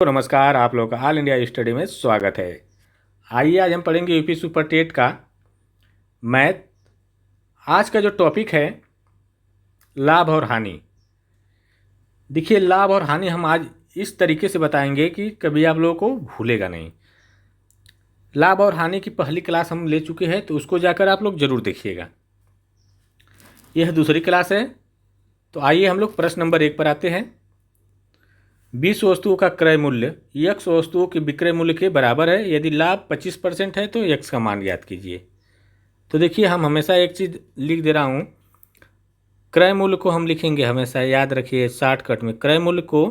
तो नमस्कार, आप लोगों का ऑल इंडिया स्टडी में स्वागत है। आइए आज हम पढ़ेंगे यूपी सुपर टेट का मैथ। आज का जो टॉपिक है लाभ और हानि। देखिए, लाभ और हानि हम आज इस तरीके से बताएंगे कि कभी आप लोगों को भूलेगा नहीं। लाभ और हानि की पहली क्लास हम ले चुके हैं, तो उसको जाकर आप लोग जरूर देखिएगा। यह दूसरी क्लास है। तो आइए हम लोग प्रश्न नंबर 1 पर आते हैं। 20 वस्तुओं का क्रय मूल्य x वस्तुओं के विक्रय मूल्य के बराबर है। यदि लाभ 25% है तो x का मान ज्ञात कीजिए। तो देखिए, हम हमेशा एक चीज़ लिख दे रहा हूँ। क्रय मूल्य को हम लिखेंगे, हमेशा याद रखिए शॉर्टकट में क्रय मूल्य को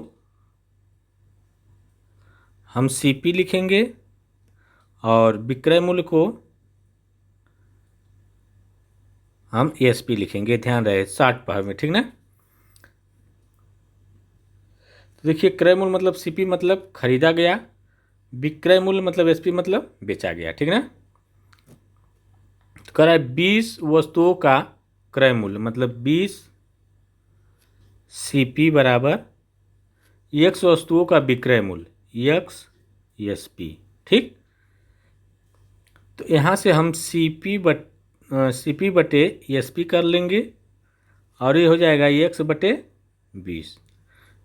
हम CP लिखेंगे और विक्रय मूल्य को हम SP लिखेंगे। ध्यान रहे शॉर्ट पावर में, ठीक ना। तो देखिए, क्रय मूल्य मतलब CP मतलब खरीदा गया, विक्रय मूल्य मतलब SP मतलब बेचा गया, ठीक ना। तो कह रहा है 20 वस्तुओं का क्रय मूल्य मतलब 20 CP बराबर x वस्तुओं का विक्रय मूल्य x SP, ठीक। तो यहाँ से हम CP बटे SP कर लेंगे और ये हो जाएगा x बटे 20।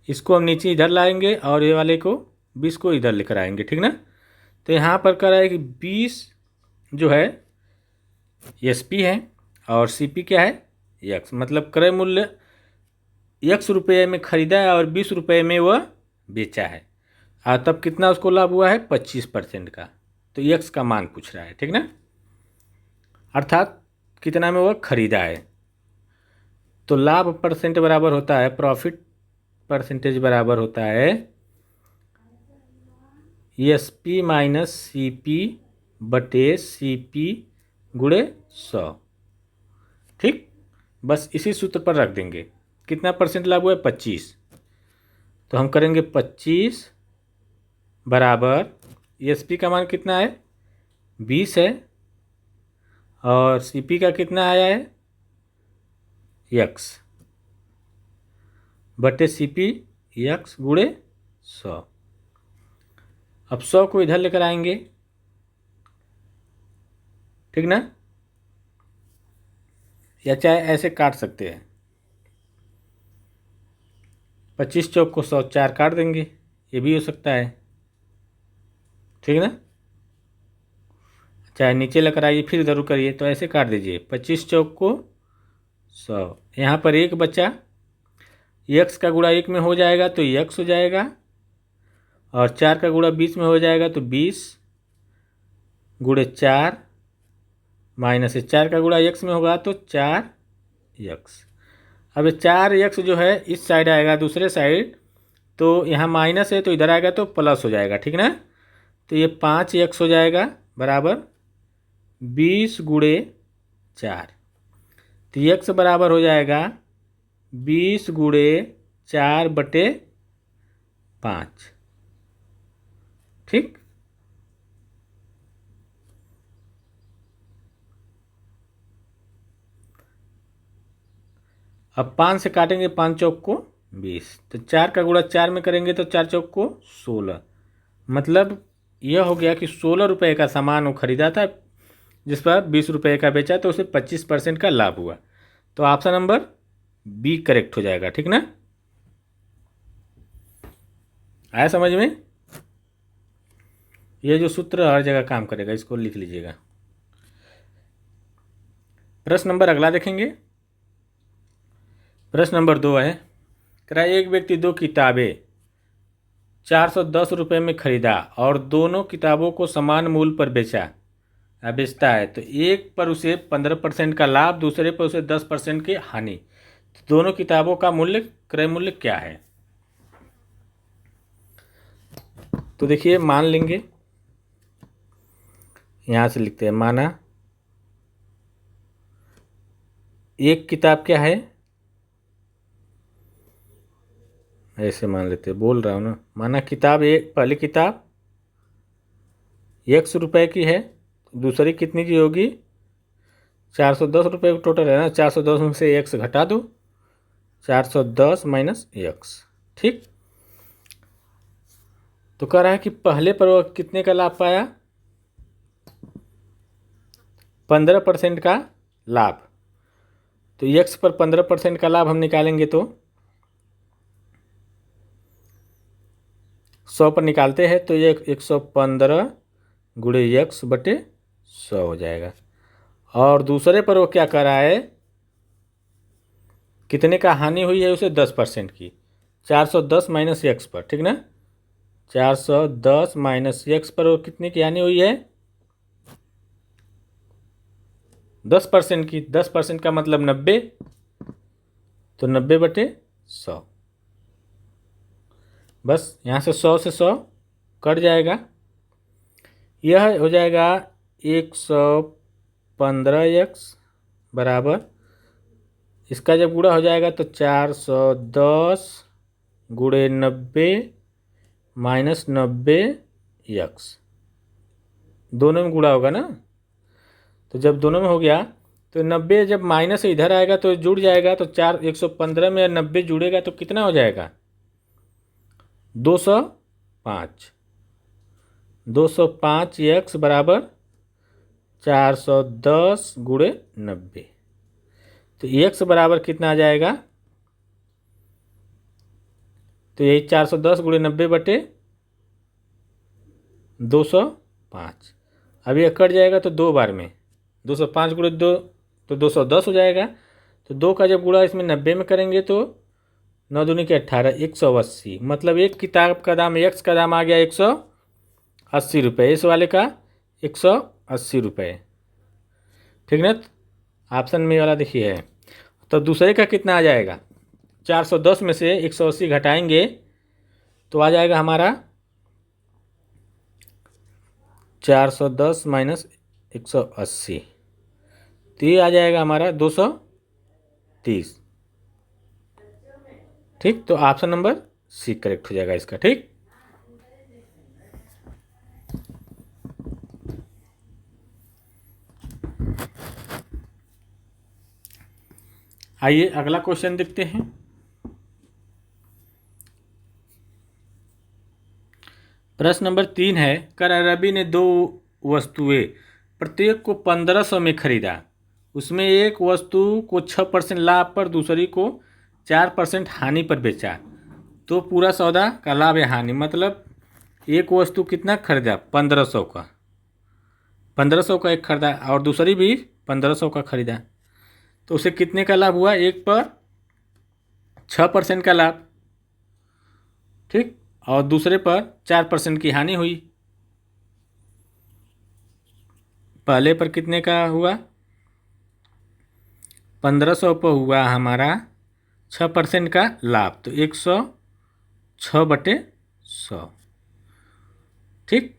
इसको हम नीचे इधर लाएंगे और ये वाले को 20 को इधर लेकर आएंगे, ठीक ना। तो यहाँ पर कह रहा है कि 20 जो है SP है और CP क्या है x, मतलब क्रय मूल्य x रुपये में खरीदा है और 20 रुपये में वह बेचा है। और तब कितना उसको लाभ हुआ है 25% का। तो x का मान पूछ रहा है, ठीक ना, अर्थात कितना में वह खरीदा है। तो लाभ परसेंट बराबर होता है, प्रॉफिट परसेंटेज बराबर होता है SP माइनस CP बटे CP गुणे 100, ठीक। बस इसी सूत्र पर रख देंगे। कितना परसेंट लाभ हुआ है 25। तो हम करेंगे 25 बराबर SP का मान कितना है 20 है और CP का कितना आया है x बटे CP x गुणे 100। अब 100 को इधर लेकर आएंगे, ठीक ना, या चाहे ऐसे काट सकते हैं। 25 चौक को 100 4 काट देंगे, ये भी हो सकता है, ठीक ना। चाहे नीचे लेकर आइए फिर ज़रूर करिए, तो ऐसे काट दीजिए 25 चौक को 100। यहाँ पर एक बचा, x का गुणा 1 में हो जाएगा तो x हो जाएगा और 4 का गुणा 20 में हो जाएगा तो 20 गुणे 4 माइनस 4 का गुणा x में होगा तो 4x। अब 4x जो है इस साइड आएगा दूसरे साइड, तो यहाँ माइनस है तो इधर आएगा तो प्लस हो जाएगा, ठीक ना। तो ये 5x हो जाएगा बराबर 20 गुणे 4। तो x बराबर हो जाएगा 20 गुणे 4 बटे 5, ठीक। अब 5 से काटेंगे 5 चौक को 20, तो 4 का गुणा 4 में करेंगे तो 4 चौक को 16। मतलब यह हो गया कि 16 रुपये का सामान वो खरीदा था, जिस पर 20 रुपये का बेचा, तो उसे 25% का लाभ हुआ। तो ऑप्शन नंबर B करेक्ट हो जाएगा, ठीक ना। आया समझ में। यह जो सूत्र हर जगह काम करेगा, इसको लिख लीजिएगा। प्रश्न नंबर अगला देखेंगे। प्रश्न नंबर 2 है, कह रहा है एक व्यक्ति 2 किताबें 410 रुपये में खरीदा और दोनों किताबों को समान मूल्य पर बेचता है। तो एक पर उसे 15% का लाभ, दूसरे पर उसे 10% की हानि। तो दोनों किताबों का मूल्य क्रय मूल्य क्या है। तो देखिए, मान लेंगे, यहाँ से लिखते हैं, माना एक किताब क्या है, ऐसे मान लेते हैं, बोल रहा हूँ ना। माना किताब एक, पहली किताब x रुपये की है, दूसरी कितनी की होगी 410 रुपये टोटल है ना। 410 में से x घटा दो, 410 माइनस x, ठीक। तो कह रहा है कि पहले पर वो कितने का लाभ पाया, 15% का लाभ। तो x पर 15% का लाभ हम निकालेंगे तो 100 पर निकालते हैं तो ये 115 गुणे x बटे 100 हो जाएगा। और दूसरे पर वो क्या कर रहा है, कितने का हानि हुई है उसे, 10% की, 410 माइनस एक्स पर, ठीक ना, 410 माइनस एक्स पर वो कितने की हानि हुई है, 10% की। 10% का मतलब 90, तो 90 बटे 100। बस यहाँ से 100 से 100 कट जाएगा, यह हो जाएगा 115x बराबर, इसका जब गुणा हो जाएगा तो 410 गुणे 90 माइनस 90x, दोनों में गुणा होगा ना। तो जब दोनों में हो गया तो 90 जब माइनस इधर आएगा तो जुड़ जाएगा, तो 115 में 90 जुड़ेगा तो कितना हो जाएगा, 205। 205x बराबर 410 गुणे 90, तो x बराबर कितना आ जाएगा, तो यही 410 गुणे 90 बटे 205। अब ये कट जाएगा तो दो बार में, 205 गुणे 2 तो 210 हो जाएगा। तो 2 का जब गुणा इसमें 90 में करेंगे तो 9 दूनी के 18, 180। मतलब एक किताब का दाम, एक्स का दाम आ गया 180 रुपये, इस वाले का 180 रुपये, ठीक ना। ऑप्शन में वाला देखिए है। तो दूसरे का कितना आ जाएगा, 410 में से 180 घटाएंगे तो आ जाएगा हमारा 410 माइनस 180, तो ये आ जाएगा हमारा 230, ठीक। तो ऑप्शन नंबर सी करेक्ट हो जाएगा इसका, ठीक। आइए अगला क्वेश्चन देखते हैं। प्रश्न नंबर 3 है, कर रवि ने 2 वस्तुएं प्रत्येक को 1500 में खरीदा, उसमें एक वस्तु को 6% लाभ पर, दूसरी को 4% हानि पर बेचा, तो पूरा सौदा का लाभ या हानि, मतलब एक वस्तु कितना खरीदा, 1500 का, 1500 का एक खरीदा और दूसरी भी 1500 का खरीदा, तो उसे कितने का लाभ हुआ, एक पर 6% का लाभ, ठीक, और दूसरे पर 4% की हानि हुई। पहले पर कितने का हुआ, 1500 पर हुआ हमारा 6% का लाभ, तो 106 बटे 100, ठीक।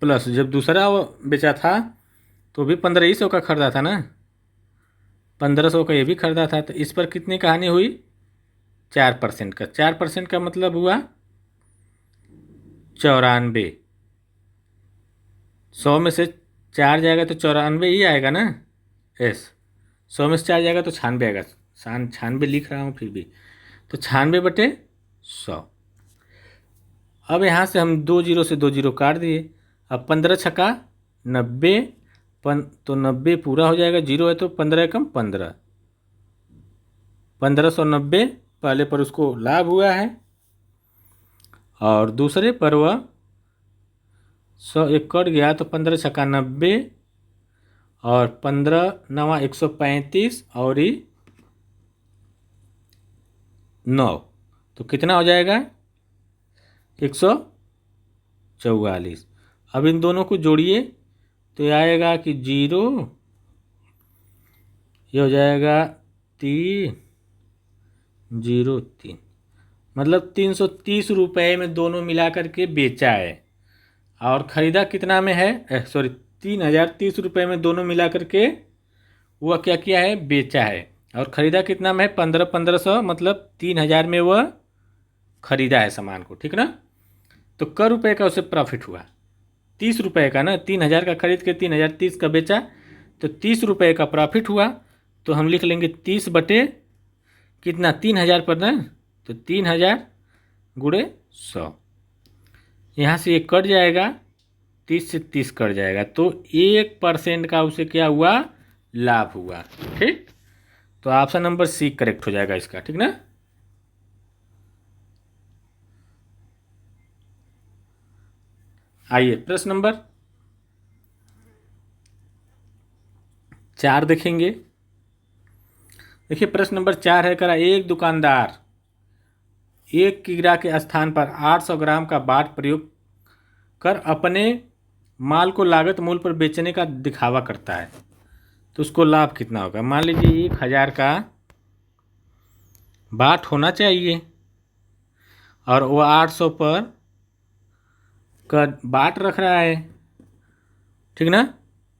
प्लस जब दूसरा बेचा था तो भी 1500 का खरीदा था ना, 1500 का ये भी खरीदा था, तो इस पर कितनी का हानि हुई, 4% का। 4% का मतलब हुआ 94, 100 में से 4 जाएगा तो 94 ही आएगा ना, एस 100 में से 4 जाएगा तो 96 आएगा, 96 लिख रहा हूँ फिर भी, तो 96 बटे 100। अब यहाँ से हम 2 जीरो से 2 जीरो काट दिए, अब 15 छक्का 90, तो 90 पूरा हो जाएगा, जीरो है तो 15 कम 15, 1590 पहले पर उसको लाभ हुआ है, और दूसरे पर वह 100 एक कट गया तो 15 छक्का 90 और 15 नवा 135 और 9, तो कितना हो जाएगा, 144। अब इन दोनों को जोड़िए तो ये आएगा कि 0, ये हो जाएगा 303, मतलब 330 रुपये में दोनों मिला करके बेचा है, और ख़रीदा कितना में है, सॉरी 3030 रुपये में दोनों मिला करके वह क्या किया है, बेचा है, और ख़रीदा कितना में है, 1500, मतलब 3000 में वह ख़रीदा है सामान को, ठीक ना। तो क रुपये का उसे प्रॉफिट हुआ, 30 रुपये का ना, 3000 का खरीद के 3030 का बेचा, तो 30 रुपये का प्रॉफिट हुआ। तो हम लिख लेंगे 30 बटे कितना, 3000 पर ना, तो 3000 गुणे 100, यहाँ से ये कट जाएगा, 30 से 30 कट जाएगा, तो 1% का उसे क्या हुआ, लाभ हुआ। ठीक, तो ऑप्शन नंबर सी करेक्ट हो जाएगा इसका। ठीक ना। आइए प्रश्न नंबर 4 देखेंगे। देखिए प्रश्न नंबर 4 है, करा एक दुकानदार 1 किग्रा के स्थान पर 800 ग्राम का बाट प्रयोग कर अपने माल को लागत मूल्य पर बेचने का दिखावा करता है, तो उसको लाभ कितना होगा। मान लीजिए 1000 का बाट होना चाहिए और वो 800 पर का बाट रख रहा है, ठीक ना,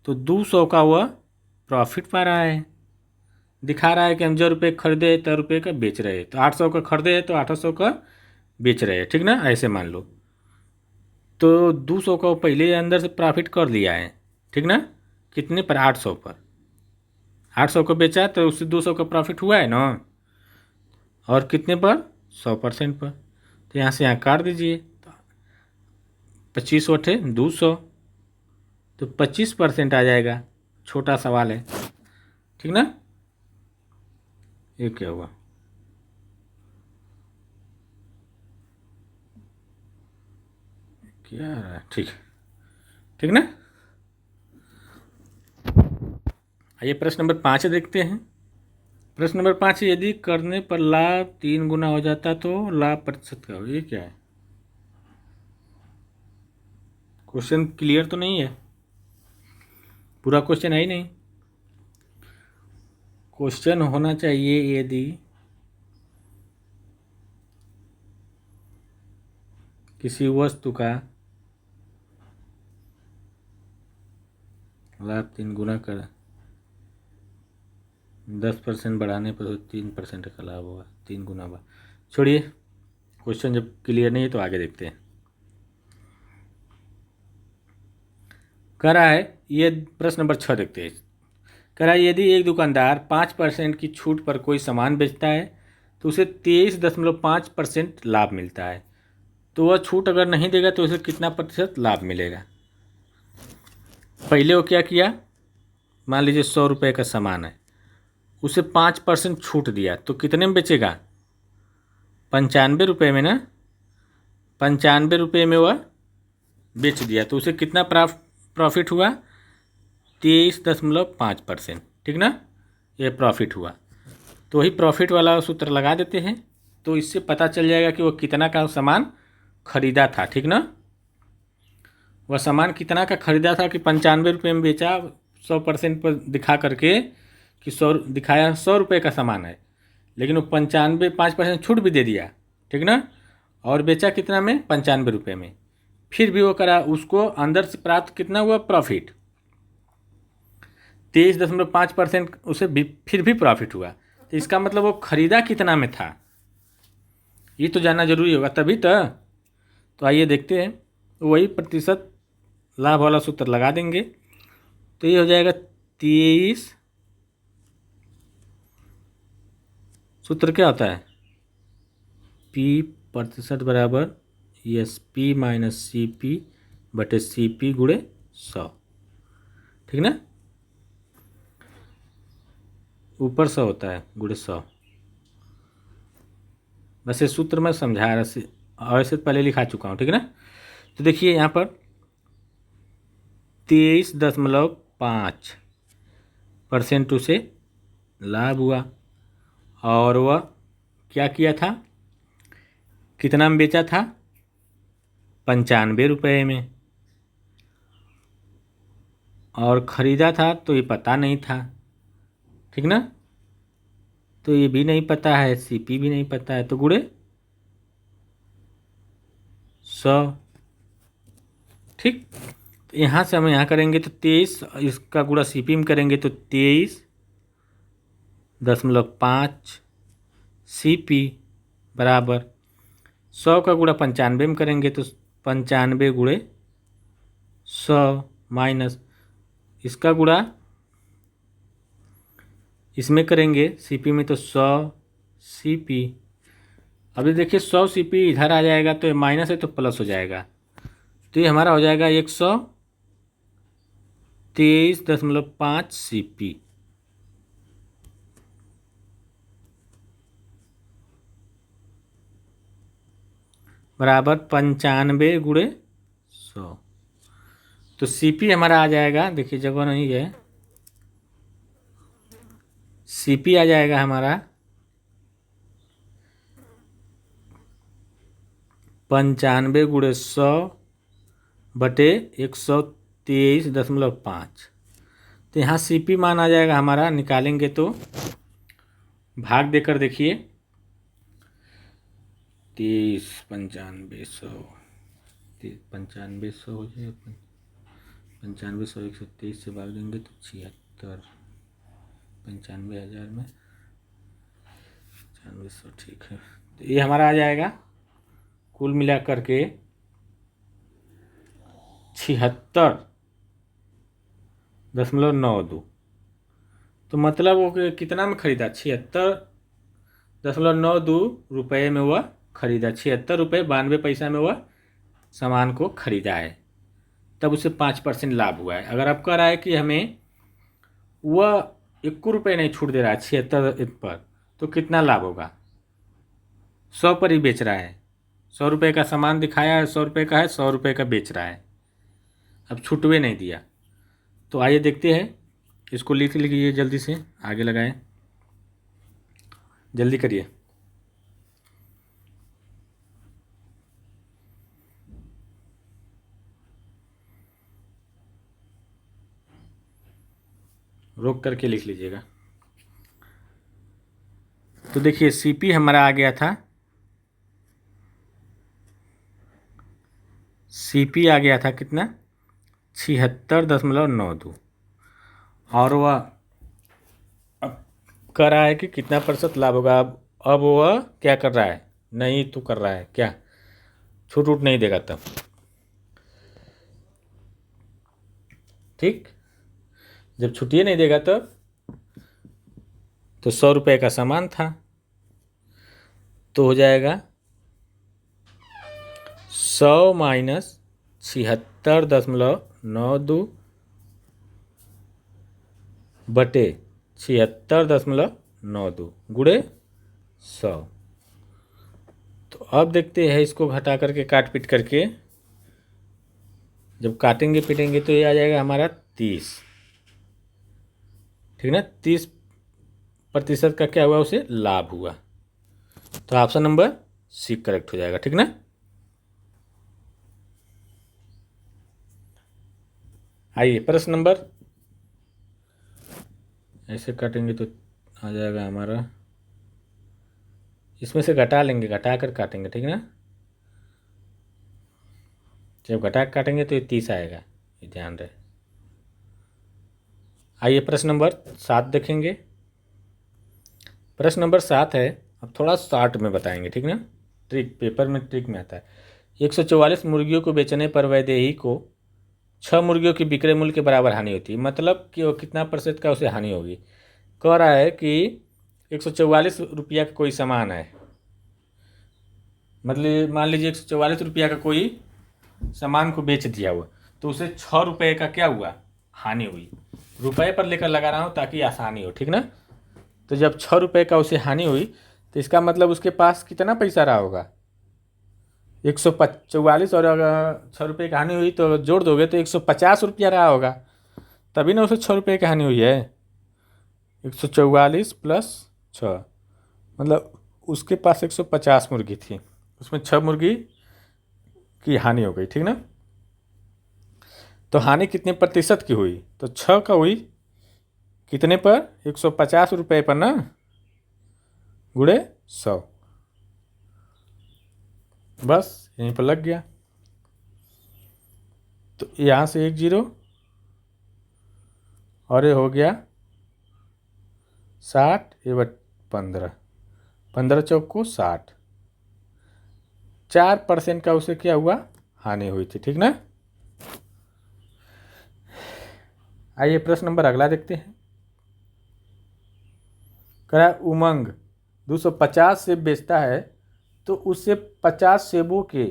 तो 200 का वह प्रॉफिट पा रहा है। दिखा रहा है कि हम जो रुपये खरीदे तो रुपये का बेच रहे हैं, तो 800 का खरीदे तो 800 का बेच रहे हैं। ठीक ना, ऐसे मान लो, तो 200 का पहले अंदर से प्रॉफिट कर लिया है। ठीक ना, कितने पर, 800 पर। 800 को बेचा तो उससे 200 का प्रॉफिट हुआ है ना, और कितने पर, 100% पर। तो यहाँ से यहाँ काट दीजिए, 25 वटे 200, तो 25% आ जाएगा। छोटा सवाल है, ठीक ना। ये क्या हुआ, क्या आ रहा है, ठीक, ठीक ना। आइए प्रश्न नंबर 5 देखते हैं। प्रश्न नंबर 5, यदि करने पर लाभ 3 गुना हो जाता तो लाभ प्रतिशत का हो। ये क्या है, क्वेश्चन क्लियर तो नहीं है, पूरा क्वेश्चन है ही नहीं। क्वेश्चन होना चाहिए, यदि किसी वस्तु का लाभ 3 गुना कर 10% बढ़ाने पर 3% का लाभ होगा, 3 गुना हुआ। छोड़िए, क्वेश्चन जब क्लियर नहीं है तो आगे देखते हैं। कह रहा है, ये प्रश्न नंबर 6 देखते हैं। कह रहा है, यदि एक दुकानदार 5% की छूट पर कोई सामान बेचता है तो उसे 23.5% लाभ मिलता है, तो वह छूट अगर नहीं देगा तो उसे कितना प्रतिशत लाभ मिलेगा। पहले वो क्या किया, मान लीजिए 100 रुपये का सामान है, उसे 5% छूट दिया, तो कितने में बेचेगा, 95 रुपये में ना। 95 रुपये में वह बेच दिया, तो उसे कितना प्रॉफिट हुआ, 23.5%। ठीक ना, ये प्रॉफिट हुआ। तो वही प्रॉफिट वाला सूत्र लगा देते हैं, तो इससे पता चल जाएगा कि वह कितना का सामान खरीदा था। ठीक ना, वह सामान कितना का खरीदा था कि 95 रुपये में बेचा, 100% पर दिखा करके कि 100 दिखाया 100 रुपये का सामान है, लेकिन वो 5% छूट भी दे दिया। ठीक ना, और बेचा कितना में, 95 रुपये में। फिर भी वो करा, उसको अंदर से प्राप्त कितना हुआ, प्रॉफिट 23.5%, उसे भी फिर भी प्रॉफिट हुआ। तो इसका मतलब वो खरीदा कितना में था, ये तो जानना जरूरी होगा तभी तो आइए देखते हैं। वही प्रतिशत लाभ वाला सूत्र लगा देंगे, तो ये हो जाएगा 23, सूत्र क्या होता है, P प्रतिशत बराबर SP माइनस CP बटे CP गुणे 100। ठीक ना, ऊपर 100 होता है, गुणे 100। वैसे सूत्र मैं समझा रहा, वैसे पहले लिखा चुका हूँ। ठीक है ना, तो देखिए यहाँ पर 23.5% उसे लाभ हुआ, और वह क्या किया था, कितना में बेचा था, 95 रुपये में, और ख़रीदा था तो ये पता नहीं था। ठीक ना, तो ये भी नहीं पता है, CP भी नहीं पता है, तो गुणे 100। ठीक, तो यहाँ से हम यहाँ करेंगे तो 23, इसका गुणा CP में करेंगे तो 23.5 CP बराबर 100 का गुणा 95 में करेंगे तो 95 गुणे 100 माइनस इसका गुणा इसमें करेंगे CP में तो 100 CP। अभी देखिए 100 CP इधर आ जाएगा तो माइनस है तो प्लस हो जाएगा, तो ये हमारा हो जाएगा 123.5 CP बराबर 95 × 100। तो CP हमारा आ जाएगा, देखिए जगह नहीं है, CP आ जाएगा हमारा 95 × 100/123.5। तो यहाँ CP मान आ जाएगा हमारा, निकालेंगे तो भाग देकर देखिए 30 9500 9500 हो जाए, 9500 123 से भाग देंगे तो 76 95,000 में 9500, ठीक है। तो ये हमारा आ जाएगा कुल मिला करके 76.92। तो मतलब वो कितना में खरीदा, 76.92 रुपये में वह खरीदा, 76 रुपये 92 पैसा में वह सामान को खरीदा है, तब उसे 5% लाभ हुआ है। अगर आप कह रहा है कि हमें वह 1 रुपये नहीं छूट दे रहा है 76 पर, तो कितना लाभ होगा, 100 पर ही बेच रहा है, 100 रुपये का सामान दिखाया है, 100 रुपये का है, 100 रुपये का बेच रहा है, अब छूटवे नहीं दिया। तो आइए देखते हैं, इसको लिख लीजिए, जल्दी से आगे लगाएं, जल्दी करिए। रोक करके लिख लीजिएगा। तो देखिए CP हमारा आ गया था, CP आ गया था कितना, 76.92, और वह अब कर रहा है कि कितना % लाभ होगा। अब वह क्या कर रहा है, नहीं तो कर रहा है क्या, छूट उट नहीं देगा तब, ठीक। जब छुट्टी नहीं देगा तब, तो 100 रुपये का सामान था, तो हो जाएगा 100 माइनस 76.92 बटे 76.92 गुणे 100। तो अब देखते हैं इसको घटा करके काट पीट करके, जब काटेंगे पीटेंगे तो ये आ जाएगा हमारा 30, ठीक ना। 30% का क्या हुआ, उसे लाभ हुआ। तो ऑप्शन नंबर C करेक्ट हो जाएगा, ठीक ना। आइए प्रश्न नंबर, ऐसे काटेंगे तो आ जाएगा हमारा, इसमें से घटा लेंगे, घटा कर काटेंगे, ठीक ना। जब घटा कर काटेंगे तो ये 30 आएगा, ये ध्यान रहे। आइए प्रश्न नंबर 7 देखेंगे। प्रश्न नंबर 7 है, अब थोड़ा शॉर्ट में बताएंगे, ठीक ना, ट्रिक पेपर में ट्रिक में आता है। 144 मुर्गियों को बेचने पर वैदेही को 6 मुर्गियों की विक्रय मूल्य के बराबर हानि होती है, मतलब कि वो कितना % का उसे हानि होगी। कह रहा है कि 144 रुपया का कोई सामान है, मतलब मान लीजिए 144 रुपया का कोई सामान को बेच दिया हुआ, तो उसे 6 रुपये का क्या हुआ, हानि हुई। रुपये पर लेकर लगा रहा हूँ ताकि आसानी हो, ठीक ना। तो जब 6 रुपये का उसे हानि हुई, तो इसका मतलब उसके पास कितना पैसा रहा होगा, 144, और अगर 6 रुपये की हानि हुई तो जोड़ दोगे तो 150 रुपया रहा होगा, तभी ना उसे 6 रुपये की हानि हुई है। 144 + 6 मतलब उसके पास 150 मुर्गी थी, उसमें 6 मुर्गी की हानि हो गई, ठीक ना। तो हानि कितने % की हुई, तो 6 का हुई कितने पर, 150 रुपये पर ना, गुणे 100, बस यहीं पर लग गया। तो यहाँ से 1 0 और ये हो गया 60, ये 15, 15 चौक को 60, 4% का उसे क्या हुआ, हानि हुई थी, ठीक ना। आइए प्रश्न नंबर अगला देखते हैं। कह उमंग 250 सेब बेचता है, तो उससे 50 सेबों के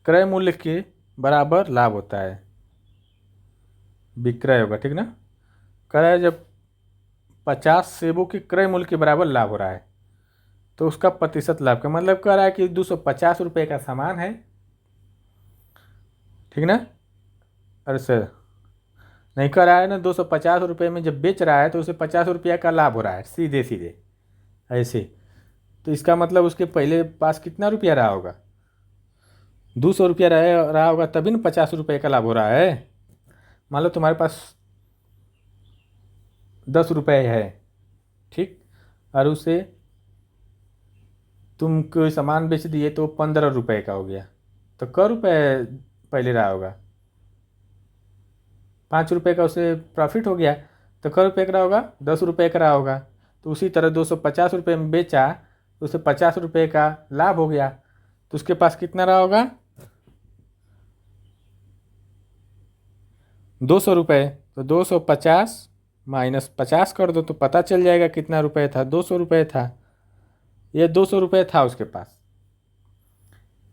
क्रय मूल्य के बराबर लाभ होता है, विक्रय होगा, ठीक ना। क्रय जब 50 सेबों के क्रय मूल्य के बराबर लाभ हो रहा है तो उसका प्रतिशत लाभ का मतलब कह रहा है कि 250 रुपये का सामान है, ठीक ना। अरे सर नहीं कह रहा है ना, 250 रुपये में जब बेच रहा है तो उसे 50 रुपया का लाभ हो रहा है, सीधे सीधे ऐसे। तो इसका मतलब उसके पहले पास कितना रुपया रहा होगा, 200 रुपया रहा होगा, तभी ना 50 रुपये का लाभ हो रहा है। मान लो तुम्हारे पास 10 रुपये है, ठीक, और उसे तुम कोई सामान बेच दिए तो 15 रुपये का हो गया, तो क रुपये पहले रहा होगा, 5 रुपये का उसे प्रॉफिट हो गया, तो क रुपये का रहा होगा, 10 रुपये का रहा होगा। तो उसी तरह 250 रुपये में बेचा तो उसे 50 रुपये का लाभ हो गया, तो उसके पास कितना रहा होगा, 200 रुपये। तो 250 माइनस 50 कर दो तो पता चल जाएगा कितना रुपये था, 200 रुपये था। ये 200 रुपये था उसके पास,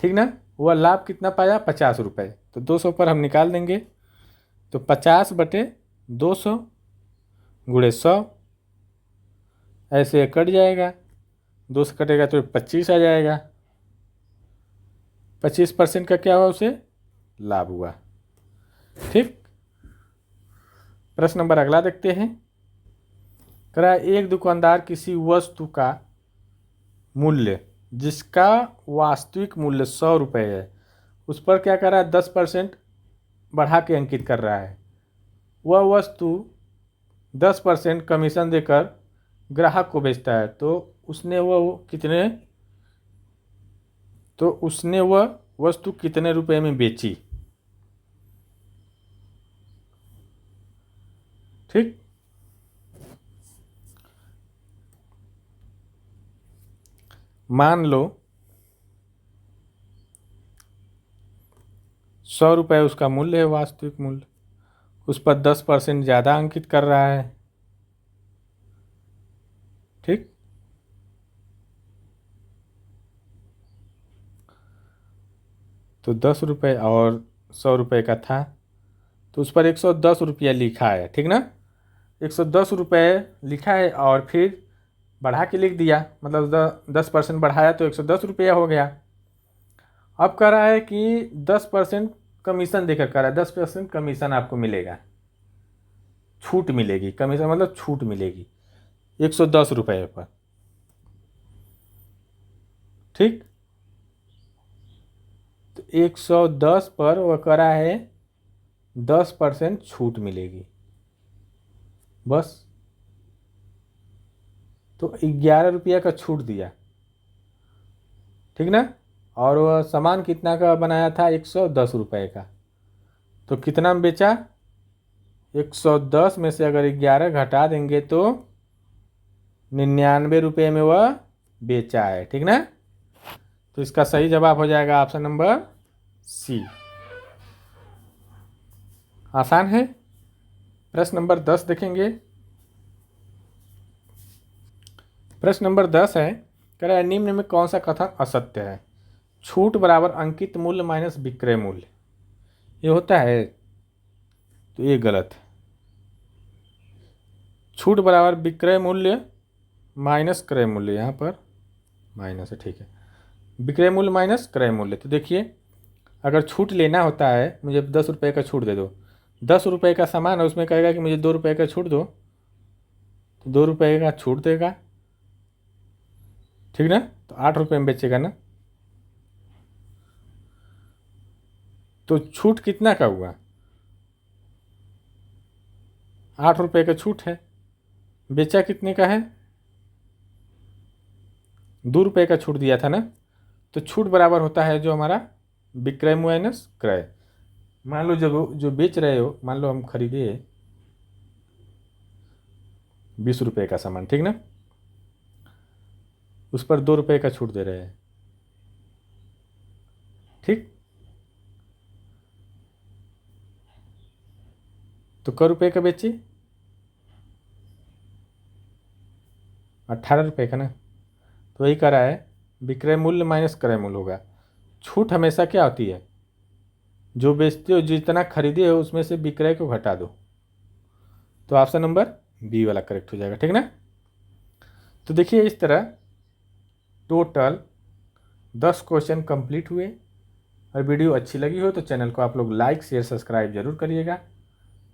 ठीक ना। वह लाभ कितना पाया, 50 रुपये। तो 200 पर हम निकाल देंगे, तो 50/200 गुणे 100, ऐसे कट जाएगा, 2 से कटेगा तो 25 आ जाएगा। 25% का क्या हुआ, उसे लाभ हुआ, ठीक। प्रश्न नंबर अगला देखते हैं। कह रहा है एक दुकानदार किसी वस्तु का मूल्य जिसका वास्तविक मूल्य 100 रुपये है उस पर क्या कर रहा है, 10% बढ़ा के अंकित कर रहा है। वह वस्तु 10% कमीशन देकर ग्राहक को बेचता है, तो उसने वह वस्तु कितने रुपए में बेची, ठीक। मान लो 100 रुपये उसका मूल्य है, वास्तविक मूल्य, उस पर 10% ज़्यादा अंकित कर रहा है, ठीक। तो 10 रुपये और 100 रुपये का था, तो उस पर 110 रुपया लिखा है, ठीक ना। 110 रुपये लिखा है और फिर बढ़ा के लिख दिया, मतलब 10% बढ़ाया तो 110 रुपया हो गया। अब कह रहा है कि 10% कमीशन देकर कह रहा है, 10% कमीशन आपको मिलेगा, छूट मिलेगी, कमीशन मतलब छूट मिलेगी 110 रुपये पर, ठीक। तो 110 पर वह कह रहा है 10% छूट मिलेगी, बस। तो 11 रुपया का छूट दिया, ठीक ना। और वह सामान कितना का बनाया था, 110 रुपये का, तो कितना में बेचा, 110 में से अगर 11 घटा देंगे तो 99 रुपये में वह बेचा है, ठीक ना। तो इसका सही जवाब हो जाएगा ऑप्शन नंबर सी। आसान है। प्रश्न नंबर 10 देखेंगे। प्रश्न नंबर 10 है, कह रहा है निम्न में कौन सा कथन असत्य है, छूट बराबर अंकित मूल्य माइनस विक्रय मूल्य, ये होता है, तो ये गलत है। छूट बराबर विक्रय मूल्य माइनस क्रय मूल्य, यहाँ पर माइनस है, ठीक है, विक्रय मूल्य माइनस क्रय मूल्य। तो देखिए अगर छूट लेना होता है, मुझे 10 रुपये का छूट दे दो, 10 रुपये का सामान है, उसमें कहेगा कि मुझे 2 रुपये का छूट दो, तो 2 रुपये का छूट देगा, ठीक ना। तो 8 रुपये में बेचेगा ना, तो छूट कितना का हुआ, 8 रुपये का छूट है, बेचा कितने का है, 2 रुपये का छूट दिया था ना। तो छूट बराबर होता है जो हमारा विक्रय माइनस क्रय। मान लो जब जो बेच रहे हो, मान लो हम खरीदे 20 रुपये का सामान, ठीक ना, उस पर 2 रुपये का छूट दे रहे हैं, ठीक। तो क रुपये का बेचे, 18 रुपये का ना। तो वही कह रहा है विक्रय मूल्य माइनस क्रय मूल्य होगा। छूट हमेशा क्या होती है, जो बेचते हो, जितना खरीदे हो उसमें से विक्रय को घटा दो, तो ऑप्शन नंबर बी वाला करेक्ट हो जाएगा। ठीक ना। तो देखिए इस तरह टोटल 10 क्वेश्चन कंप्लीट हुए। और वीडियो अच्छी लगी हो तो चैनल को आप लोग लाइक शेयर सब्सक्राइब जरूर करिएगा।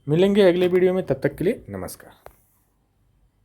मिलेंगे अगले वीडियो में, तब तक के लिए नमस्कार।